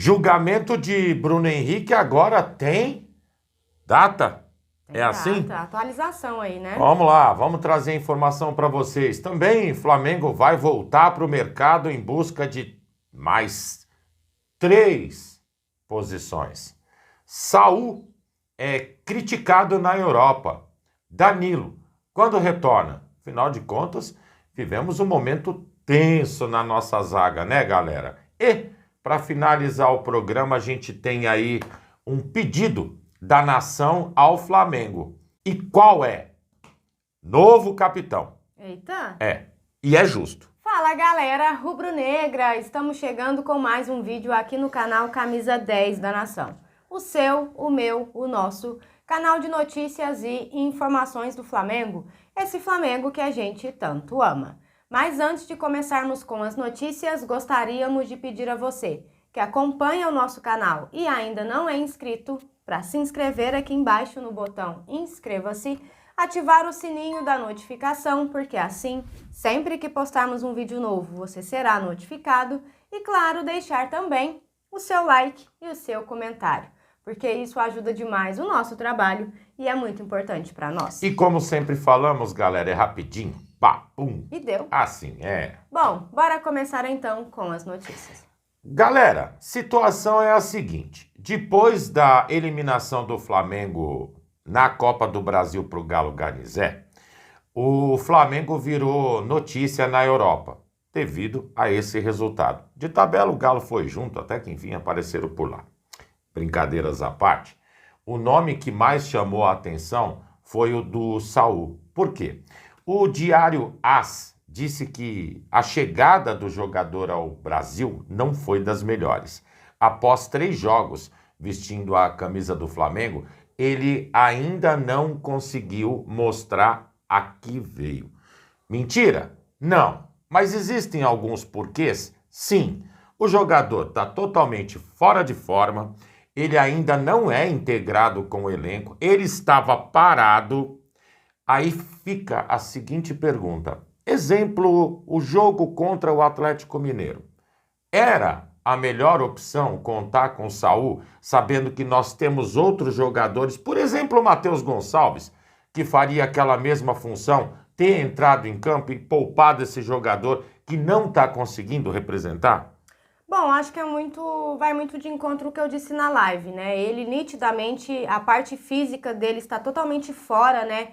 Julgamento de Bruno Henrique agora tem data. É assim? Atualização aí, né? Vamos lá, vamos trazer informação para vocês. Também Flamengo vai voltar para o mercado em busca de mais 3 posições. Saul é criticado na Europa. Danilo, quando retorna? Afinal de contas, vivemos um momento tenso na nossa zaga, né, galera? E, para finalizar o programa, a gente tem aí um pedido da nação ao Flamengo. E qual é? Novo capitão. Eita! E é justo. Fala, galera rubro-negra! Estamos chegando com mais um vídeo aqui no canal Camisa 10 da Nação. O seu, o meu, o nosso canal de notícias e informações do Flamengo. Esse Flamengo que a gente tanto ama. Mas antes de começarmos com as notícias, gostaríamos de pedir a você que acompanha o nosso canal e ainda não é inscrito, para se inscrever aqui embaixo no botão inscreva-se, ativar o sininho da notificação, porque assim, sempre que postarmos um vídeo novo, você será notificado e, claro, deixar também o seu like e o seu comentário, porque isso ajuda demais o nosso trabalho e é muito importante para nós. E como sempre falamos, galera, é rapidinho, pá, pum. E deu. Assim é. Bom, bora começar então com as notícias. Galera, situação é a seguinte. Depois da eliminação do Flamengo na Copa do Brasil para o Galo Garnizé, o Flamengo virou notícia na Europa, devido a esse resultado. De tabela, o Galo foi junto, até que enfim apareceram por lá. Brincadeiras à parte, o nome que mais chamou a atenção foi o do Saul. Por quê? O diário AS disse que a chegada do jogador ao Brasil não foi das melhores. Após 3 jogos vestindo a camisa do Flamengo, ele ainda não conseguiu mostrar a que veio. Mentira? Não. Mas existem alguns porquês? Sim. O jogador está totalmente fora de forma, ele ainda não é integrado com o elenco, ele estava parado. Aí fica a seguinte pergunta. Exemplo, o jogo contra o Atlético Mineiro. Era a melhor opção contar com o Saul, sabendo que nós temos outros jogadores, por exemplo, o Matheus Gonçalves, que faria aquela mesma função, ter entrado em campo e poupado esse jogador que não está conseguindo representar? Bom, acho que vai muito de encontro ao que eu disse na live, né? Ele nitidamente, a parte física dele está totalmente fora, né,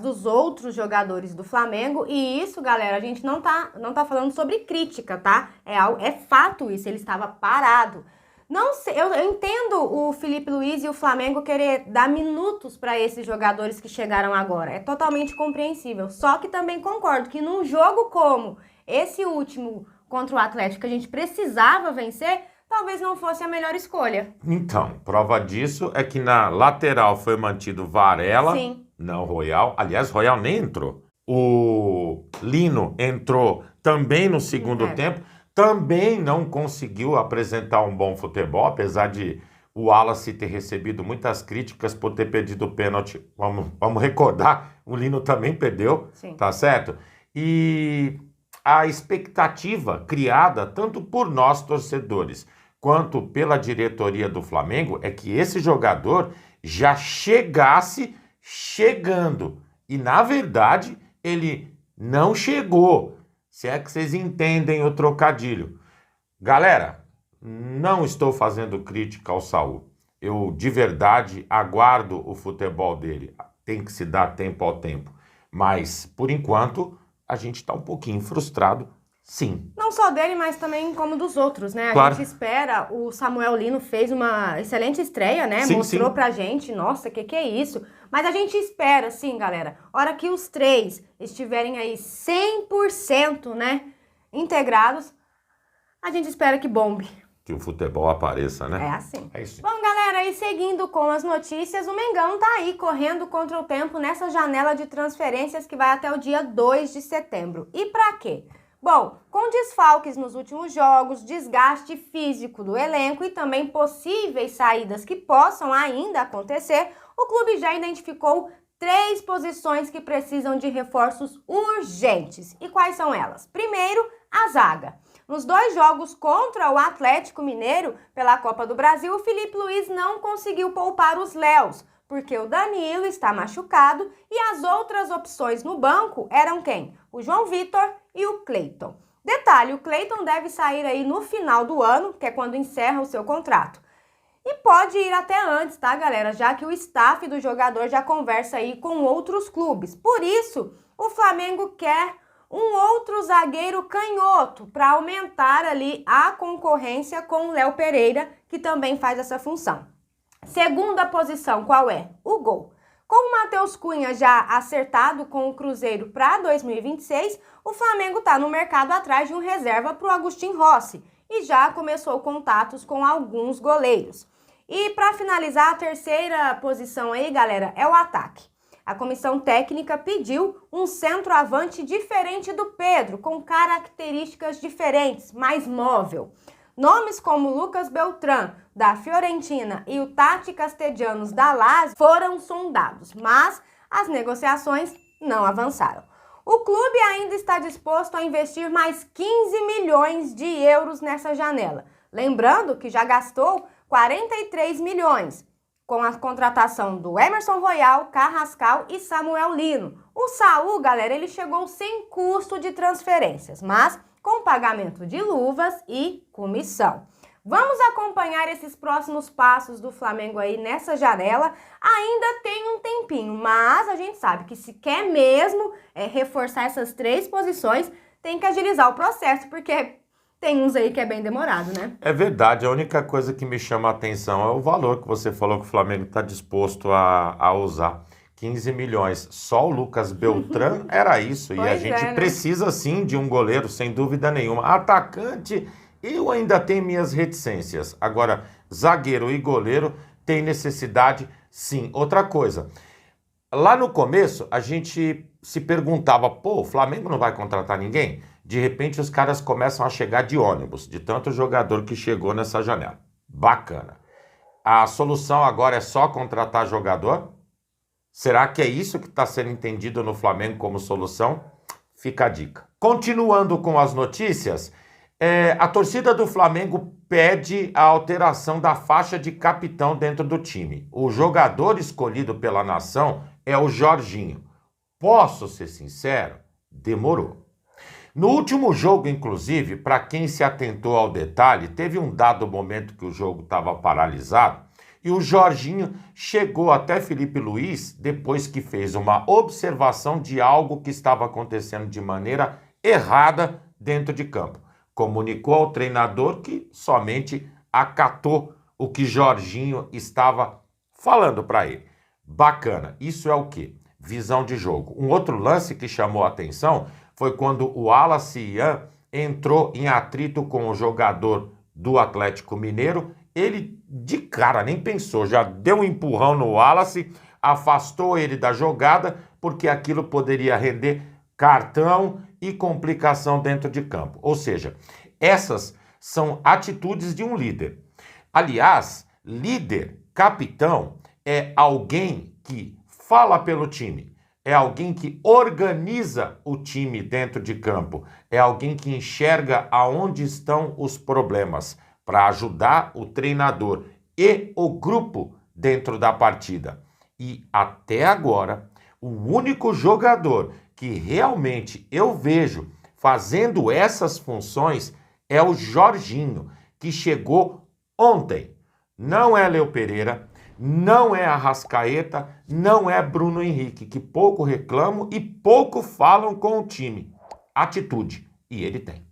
dos outros jogadores do Flamengo, e isso, galera, a gente não tá falando sobre crítica, tá? É fato isso, ele estava parado. Não sei, eu entendo o Felipe Luiz e o Flamengo querer dar minutos para esses jogadores que chegaram agora, é totalmente compreensível, só que também concordo que num jogo como esse último contra o Atlético, que a gente precisava vencer, talvez não fosse a melhor escolha. Então, prova disso é que na lateral foi mantido Varela. Sim. Não, Royal. Aliás, Royal nem entrou. O Lino entrou também no segundo tempo. Também não conseguiu apresentar um bom futebol, apesar de o Wallace ter recebido muitas críticas por ter perdido o pênalti. Vamos recordar, o Lino também perdeu, sim, tá certo? E a expectativa criada tanto por nós torcedores quanto pela diretoria do Flamengo é que esse jogador já chegasse chegando. E, na verdade, ele não chegou. Se é que vocês entendem o trocadilho. Galera, não estou fazendo crítica ao Saul. Eu, de verdade, aguardo o futebol dele. Tem que se dar tempo ao tempo. Mas, por enquanto, a gente está um pouquinho frustrado, sim. Não só dele, mas também como dos outros, né? Claro. A gente espera, o Samuel Lino fez uma excelente estreia, né? Sim, mostrou sim. pra gente, nossa, que é isso? Mas a gente espera, sim, galera, hora que os 3 estiverem aí 100%, né, integrados, a gente espera que bombe. Que o futebol apareça, né? É assim. É isso. Bom, galera, e seguindo com as notícias, o Mengão tá aí correndo contra o tempo nessa janela de transferências que vai até o dia 2 de setembro. E pra quê? Bom, com desfalques nos últimos jogos, desgaste físico do elenco e também possíveis saídas que possam ainda acontecer, o clube já identificou 3 posições que precisam de reforços urgentes. E quais são elas? Primeiro, a zaga. Nos 2 jogos contra o Atlético Mineiro pela Copa do Brasil, o Felipe Luiz não conseguiu poupar os Léus, porque o Danilo está machucado e as outras opções no banco eram quem? O João Vitor e o Cleiton. Detalhe, o Cleiton deve sair aí no final do ano, que é quando encerra o seu contrato. E pode ir até antes, tá, galera? Já que o staff do jogador já conversa aí com outros clubes. Por isso, o Flamengo quer um outro zagueiro canhoto para aumentar ali a concorrência com o Léo Pereira, que também faz essa função. Segunda posição, qual é? O gol. Com o Matheus Cunha já acertado com o Cruzeiro para 2026, o Flamengo está no mercado atrás de um reserva para o Agustin Rossi e já começou contatos com alguns goleiros. E para finalizar, a terceira posição aí, galera, é o ataque. A comissão técnica pediu um centroavante diferente do Pedro, com características diferentes, mais móvel. Nomes como Lucas Beltrán, da Fiorentina, e o Tati Castellanos, da Lazio, foram sondados, mas as negociações não avançaram. O clube ainda está disposto a investir mais 15 milhões de euros nessa janela. Lembrando que já gastou 43 milhões com a contratação do Emerson Royal, Carrascal e Samuel Lino. O Saul, galera, ele chegou sem custo de transferências, mas com pagamento de luvas e comissão. Vamos acompanhar esses próximos passos do Flamengo aí nessa janela. Ainda tem um tempinho, mas a gente sabe que se quer mesmo reforçar essas 3 posições, tem que agilizar o processo, porque tem uns aí que é bem demorado, né? É verdade, a única coisa que me chama a atenção é o valor que você falou que o Flamengo está disposto a usar. 15 milhões. Só o Lucas Beltrán era isso. Pois e a gente né? precisa sim de um goleiro, sem dúvida nenhuma. Atacante, eu ainda tenho minhas reticências. Agora, zagueiro e goleiro tem necessidade sim. Outra coisa, lá no começo a gente se perguntava, pô, o Flamengo não vai contratar ninguém? De repente os caras começam a chegar de ônibus, de tanto jogador que chegou nessa janela. Bacana. A solução agora é só contratar jogador? Será que é isso que está sendo entendido no Flamengo como solução? Fica a dica. Continuando com as notícias, a torcida do Flamengo pede a alteração da faixa de capitão dentro do time. O jogador escolhido pela nação é o Jorginho. Posso ser sincero? Demorou. No último jogo, inclusive, para quem se atentou ao detalhe, teve um dado momento que o jogo estava paralisado e o Jorginho chegou até Felipe Luiz depois que fez uma observação de algo que estava acontecendo de maneira errada dentro de campo. Comunicou ao treinador que somente acatou o que Jorginho estava falando para ele. Bacana. Isso é o quê? Visão de jogo. Um outro lance que chamou a atenção foi quando o Wallace Ian entrou em atrito com o jogador do Atlético Mineiro. Ele, de cara, nem pensou, já deu um empurrão no Wallace, afastou ele da jogada, porque aquilo poderia render cartão e complicação dentro de campo. Ou seja, essas são atitudes de um líder. Aliás, líder, capitão, é alguém que fala pelo time. É alguém que organiza o time dentro de campo. É alguém que enxerga aonde estão os problemas para ajudar o treinador e o grupo dentro da partida. E até agora, o único jogador que realmente eu vejo fazendo essas funções é o Jorginho, que chegou ontem. Não é Léo Pereira, não é Arrascaeta, não é Bruno Henrique, que pouco reclamam e pouco falam com o time. Atitude. E ele tem.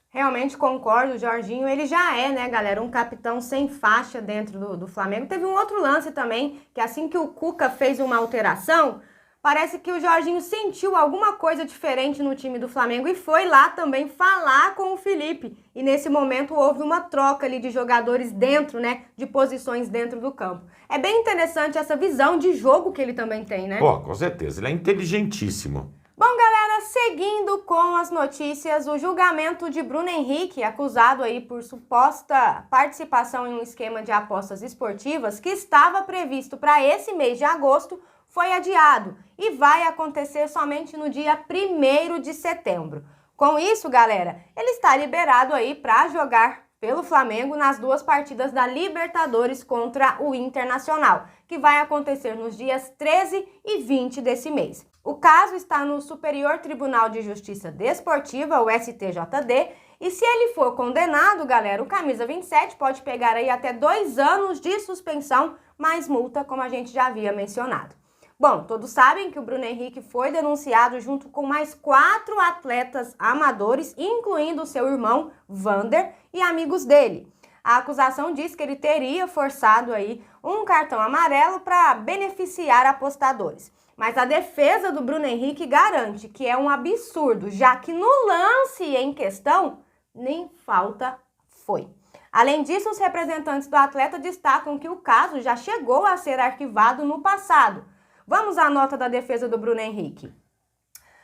Realmente concordo, o Jorginho, ele já é, né, galera, um capitão sem faixa dentro do Flamengo. Teve um outro lance também, que assim que o Cuca fez uma alteração, parece que o Jorginho sentiu alguma coisa diferente no time do Flamengo e foi lá também falar com o Felipe. E nesse momento houve uma troca ali de jogadores dentro, né, de posições dentro do campo. É bem interessante essa visão de jogo que ele também tem, né? Pô, com certeza, ele é inteligentíssimo. Bom, galera, seguindo com as notícias, o julgamento de Bruno Henrique, acusado aí por suposta participação em um esquema de apostas esportivas que estava previsto para esse mês de agosto, foi adiado e vai acontecer somente no dia 1º de setembro. Com isso, galera, ele está liberado aí para jogar pelo Flamengo nas 2 partidas da Libertadores contra o Internacional, que vai acontecer nos dias 13 e 20 desse mês. O caso está no Superior Tribunal de Justiça Desportiva, o STJD, e se ele for condenado, galera, o camisa 27 pode pegar aí até 2 anos de suspensão, mais multa, como a gente já havia mencionado. Bom, todos sabem que o Bruno Henrique foi denunciado junto com mais 4 atletas amadores, incluindo seu irmão Vander e amigos dele. A acusação diz que ele teria forçado aí um cartão amarelo para beneficiar apostadores. Mas a defesa do Bruno Henrique garante que é um absurdo, já que no lance em questão, nem falta foi. Além disso, os representantes do atleta destacam que o caso já chegou a ser arquivado no passado. Vamos à nota da defesa do Bruno Henrique.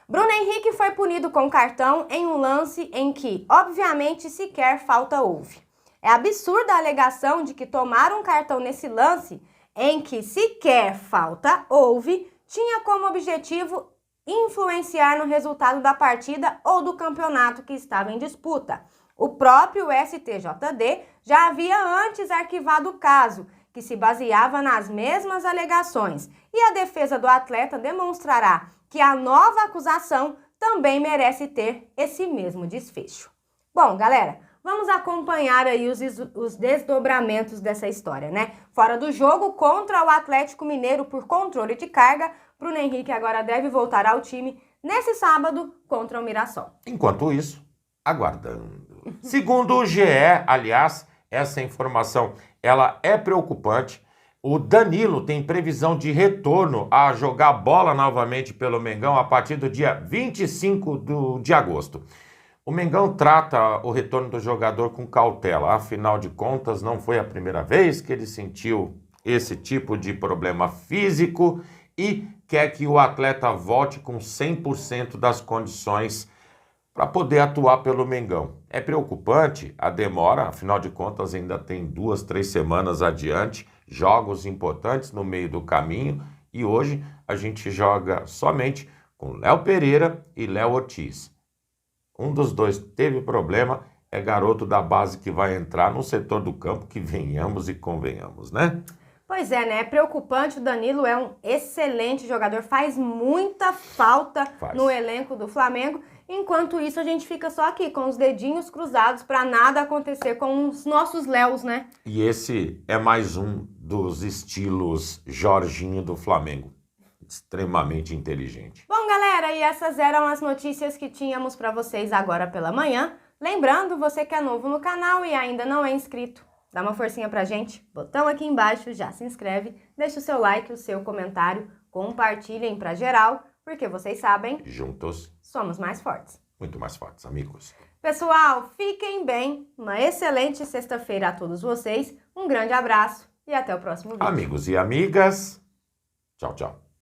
Bruno Henrique foi punido com cartão em um lance em que, obviamente, sequer falta houve. É absurda a alegação de que tomar um cartão nesse lance em que sequer falta houve tinha como objetivo influenciar no resultado da partida ou do campeonato que estava em disputa. O próprio STJD já havia antes arquivado o caso, que se baseava nas mesmas alegações, e a defesa do atleta demonstrará que a nova acusação também merece ter esse mesmo desfecho. Bom, galera, vamos acompanhar aí os desdobramentos dessa história, né? Fora do jogo, contra o Atlético Mineiro por controle de carga, Bruno Henrique agora deve voltar ao time nesse sábado contra o Mirassol. Enquanto isso, aguardando. Segundo o GE, aliás, essa informação ela é preocupante. O Danilo tem previsão de retorno a jogar bola novamente pelo Mengão a partir do dia 25 de agosto. O Mengão trata o retorno do jogador com cautela. Afinal de contas, não foi a primeira vez que ele sentiu esse tipo de problema físico e quer que o atleta volte com 100% das condições para poder atuar pelo Mengão. É preocupante a demora, afinal de contas ainda tem 2, 3 semanas adiante, jogos importantes no meio do caminho, e hoje a gente joga somente com Léo Pereira e Léo Ortiz. Um dos dois teve problema, é garoto da base que vai entrar no setor do campo, que venhamos e convenhamos, né? Pois é, né? É preocupante, o Danilo é um excelente jogador, faz muita falta no elenco do Flamengo. Enquanto isso, a gente fica só aqui com os dedinhos cruzados para nada acontecer com os nossos Léos, né? E esse é mais um dos estilos Jorginho do Flamengo. Extremamente inteligente. Bom, galera, e essas eram as notícias que tínhamos para vocês agora pela manhã. Lembrando, você que é novo no canal e ainda não é inscrito, dá uma forcinha pra gente, botão aqui embaixo, já se inscreve, deixa o seu like, o seu comentário, compartilhem pra geral, porque vocês sabem, juntos somos mais fortes. Muito mais fortes, amigos. Pessoal, fiquem bem, uma excelente sexta-feira a todos vocês, um grande abraço e até o próximo vídeo. Amigos e amigas, tchau, tchau.